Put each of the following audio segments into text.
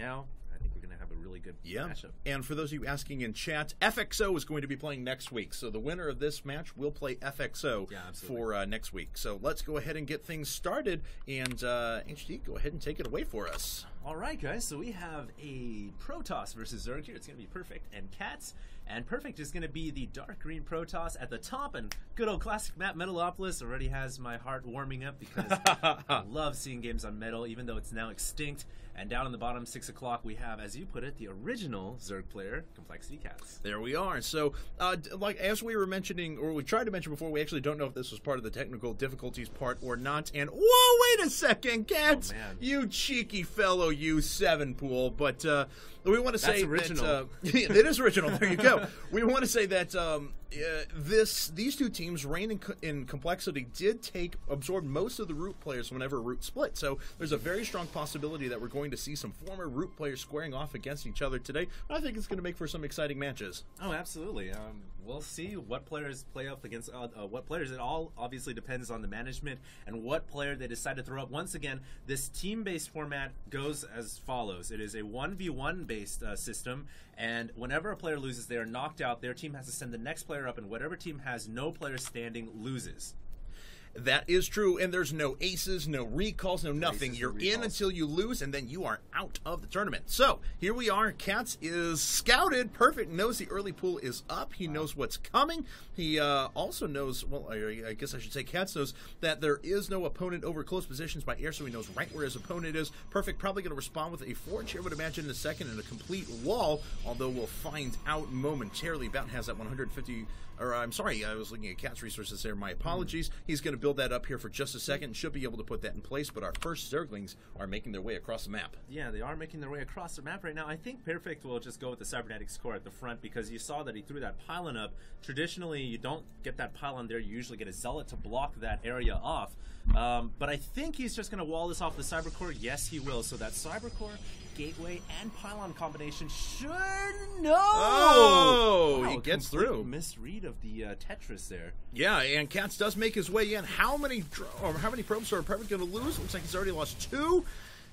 now, I think we're going to have a really good matchup. And for those of you asking in chat, FXO is going to be playing next week. So the winner of this match will play FXO for next week. So let's go ahead and get things started. And HD, go ahead and take it away for us. All right, guys. So we have a Protoss versus Zerg here. It's going to be Perfect and CatZ. And Perfect is going to be the dark green Protoss at the top. And good old classic map, Metalopolis, already has my heart warming up because I love seeing games on Metal, even though it's now extinct. And down on the bottom, 6 o'clock, we have, as you put it, the original Zerg player, compLexity CatZ. There we are. So, like as we were mentioning, or we tried to mention before, we actually don't know if this was part of the technical difficulties part or not. And whoa, wait a second, CatZ, you cheeky fellow, you 7 pool. But we want to say that it is original. There you go. We want to say that these two teams, Reign and compLexity, did absorb most of the Root players whenever Root split. So there's a very strong possibility that we're going to see some former Root players squaring off against each other today. I think it's going to make for some exciting matches. Oh, absolutely. We'll see what players play up against what players. It all obviously depends on the management and what player they decide to throw up. Once again, this team-based format goes as follows. It is a 1v1 based system, and whenever a player loses, they are knocked out. Their team has to send the next player up, and whatever team has no players standing loses. That is true, and there's no aces, no recalls, no nothing. You're in until you lose, and then you are out of the tournament. So, here we are. CatZ is scouted. Perfect knows the early pool is up. He knows what's coming. He also knows, well, I guess I should say CatZ knows that there is no opponent over close positions by air, so he knows right where his opponent is. Perfect probably going to respond with a forge here, would imagine, in a second, and a complete wall, although we'll find out momentarily. Bout has that 150... Or I'm sorry, I was looking at CatZ resources there. My apologies. He's going to build that up here for just a second and should be able to put that in place. But our first Zerglings are making their way across the map. Yeah, they are making their way across the map right now. I think Perfect will just go with the Cybernetics core at the front because you saw that he threw that pylon up. Traditionally, you don't get that pylon there. You usually get a Zealot to block that area off. But I think he's just going to wall this off the Cyber Core. Yes, he will. So that Cyber Core, Gateway, and Pylon combination should... Oh, he gets through. Misread of the Tetris there. Yeah, and CatZ does make his way in. How many probes are Perfect going to lose? Looks like he's already lost 2.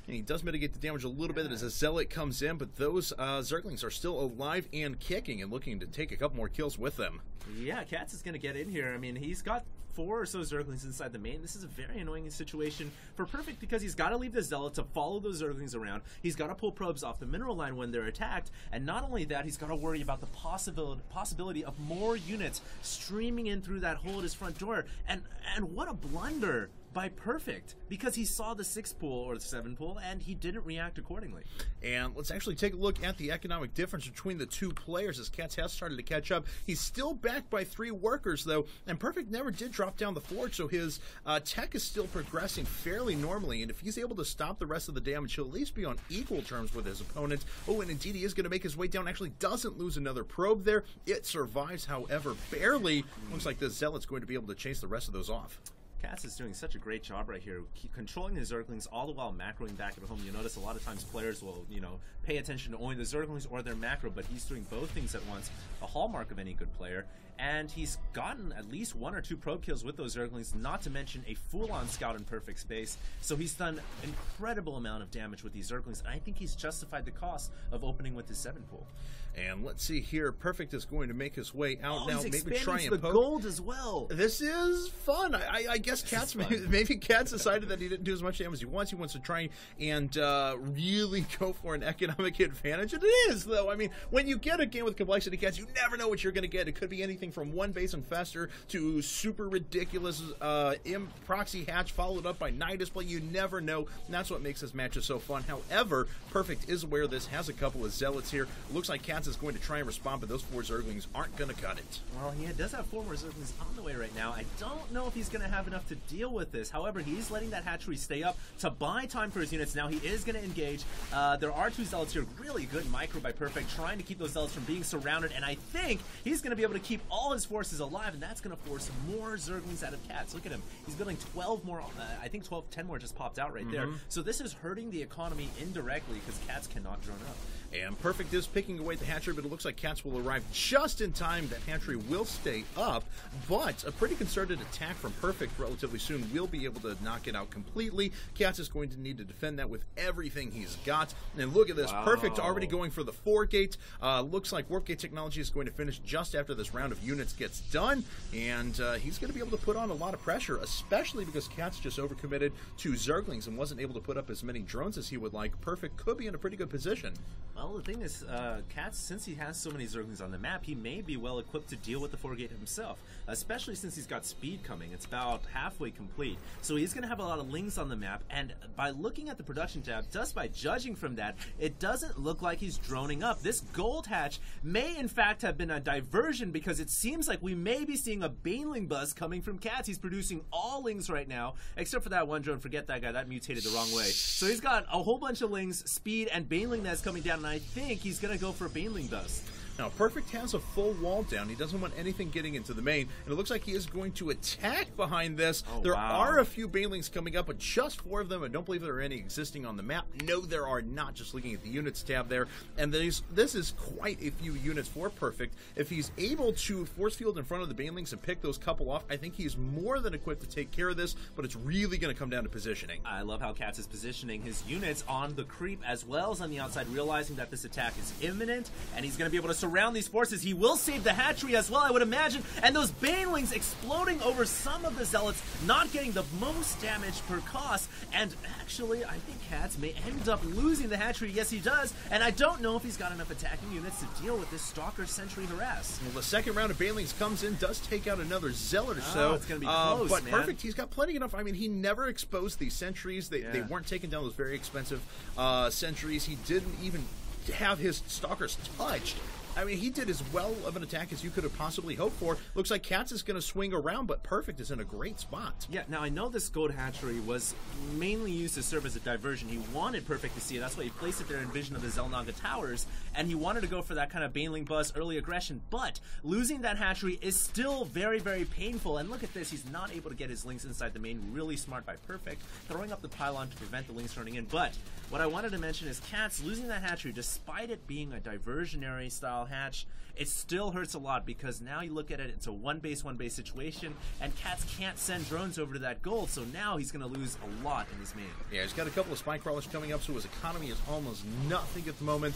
And he does mitigate the damage a little bit as a Zealot comes in, but those Zerglings are still alive and kicking and looking to take a couple more kills with them. Yeah, CatZ is going to get in here. I mean, he's got 4 or so Zerglings inside the main. This is a very annoying situation for Perfect because he's got to leave the Zealot to follow those Zerglings around. He's got to pull probes off the mineral line when they're attacked, and not only that, he's got to worry about the possibility of more units streaming in through that hole at his front door. And what a blunder by Perfect, because he saw the 6 pool or the 7 pool and he didn't react accordingly. And let's actually take a look at the economic difference between the two players as CatZ has started to catch up. He's still backed by 3 workers though, and Perfect never did drop down the forge, so his tech is still progressing fairly normally, and if he's able to stop the rest of the damage, he'll at least be on equal terms with his opponent. Oh, and indeed he is going to make his way down, actually doesn't lose another probe there. It survives, however, barely. Looks like the Zealot's going to be able to chase the rest of those off. CatZ is doing such a great job right here, controlling the Zerglings all the while macroing back at home. You notice a lot of times players will, pay attention to only the Zerglings or their macro, but he's doing both things at once, a hallmark of any good player. And he's gotten at least 1 or 2 probe kills with those Zerglings, not to mention a full-on scout in Perfect space. So he's done incredible amount of damage with these Zerglings, and I think he's justified the cost of opening with his 7 pool. And let's see here, Perfect is going to make his way out now. He's maybe try and the gold as well. This is fun. I guess maybe CatZ decided that he didn't do as much damage as he wants. He wants to try and really go for an economic advantage. And it is, though. I mean, when you get a game with compLexity CatZ, you never know what you're going to get. It could be anything from 1 base infestor to super ridiculous proxy hatch followed up by Nidus play. You never know. And that's what makes this match so fun. However, Perfect is aware of this, has a couple of Zealots here. It looks like CatZ is going to try and respond, but those 4 Zerglings aren't going to cut it. Well, he does have 4 more Zerglings on the way right now. I don't know if he's going to have enough to deal with this. However, he's letting that hatchery stay up to buy time for his units. Now he is going to engage. There are 2 Zealots here. Really good micro by Perfect, trying to keep those Zealots from being surrounded, and I think he's going to be able to keep all his forces alive, and that's going to force more Zerglings out of CatZ. Look at him. He's building 12 more. I think 10 more just popped out right there. So this is hurting the economy indirectly because CatZ cannot drone up. And Perfect is picking away the hatchery, but it looks like CatZ will arrive just in time. That hatchery will stay up, but a pretty concerted attack from Perfect relatively soon will be able to knock it out completely. CatZ is going to need to defend that with everything he's got. And look at this. Wow. Perfect already going for the 4-gate. Looks like Warp Gate technology is going to finish just after this round of units gets done. And he's going to be able to put on a lot of pressure, especially because CatZ just overcommitted to Zerglings and wasn't able to put up as many drones as he would like. Perfect could be in a pretty good position. Well, the thing is, CatZ, since he has so many Zerglings on the map, he may be well equipped to deal with the 4-gate himself, especially since he's got speed coming. It's about halfway complete. So he's going to have a lot of lings on the map, and by looking at the production tab, just by judging from that, it doesn't look like he's droning up. This gold hatch may in fact have been a diversion, because it seems like we may be seeing a Baneling buzz coming from CatZ. He's producing all lings right now, except for that one drone. Forget that guy, that mutated the wrong way. So he's got a whole bunch of lings, speed, and Baneling that's coming down, and I think he's going to go for a Baneling dust. Now, Perfect has a full wall down. He doesn't want anything getting into the main, and it looks like he is going to attack behind this. There are a few Banelings coming up, but just 4 of them. I don't believe there are any existing on the map. No, there are not, just looking at the units tab there. And this is quite a few units for Perfect. If he's able to force field in front of the Banelings and pick those couple off, I think he's more than equipped to take care of this, but it's really going to come down to positioning. I love how CatZ is positioning his units on the creep as well as on the outside, realizing that this attack is imminent, and he's going to be able to surround these forces. He will save the hatchery as well, I would imagine, and those Banelings exploding over some of the Zealots, not getting the most damage per cost, and actually, I think CatZ may end up losing the hatchery. Yes, he does, and I don't know if he's got enough attacking units to deal with this Stalker Sentry harass. Well, the second round of Banelings comes in, does take out another Zealot or so. It's going to be close, but man. Perfect, he's got plenty enough. I mean, he never exposed these sentries. They weren't taking down those very expensive sentries. He didn't even have his Stalkers touched. I mean, he did as well of an attack as you could have possibly hoped for. Looks like CatZ is going to swing around, but Perfect is in a great spot. Yeah, now I know this gold hatchery was mainly used to serve as a diversion. He wanted Perfect to see it. That's why he placed it there in vision of the Xel'Naga Towers, and he wanted to go for that kind of Baneling buzz, early aggression, but losing that hatchery is still very, very painful. And look at this, he's not able to get his lings inside the main. Really smart by Perfect, throwing up the pylon to prevent the lings turning in. But what I wanted to mention is CatZ losing that hatchery, despite it being a diversionary style hatch, it still hurts a lot, because now you look at it, it's a one base situation, and CatZ can't send drones over to that gold, so now he's going to lose a lot in his main. Yeah, he's got a couple of spy crawlers coming up, so his economy is almost nothing at the moment.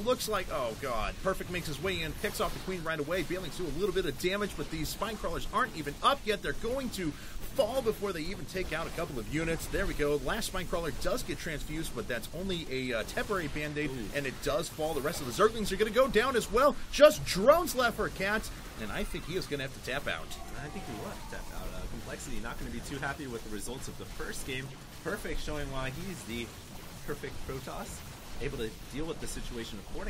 Looks like, oh god, Perfect makes his way in, picks off the queen right away. Banelings do a little bit of damage, but these spy crawlers aren't even up yet. They're going to fall before they even take out a couple of units. There we go. Last spine crawler does get transfused, but that's only a temporary band-aid, and it does fall. The rest of the Zerglings are going to go down as well. Just drones left for CatZ, and I think he is going to have to tap out. I think he will have to tap out. compLexity not going to be too happy with the results of the first game. Perfect showing why he's the perfect Protoss, able to deal with the situation accordingly.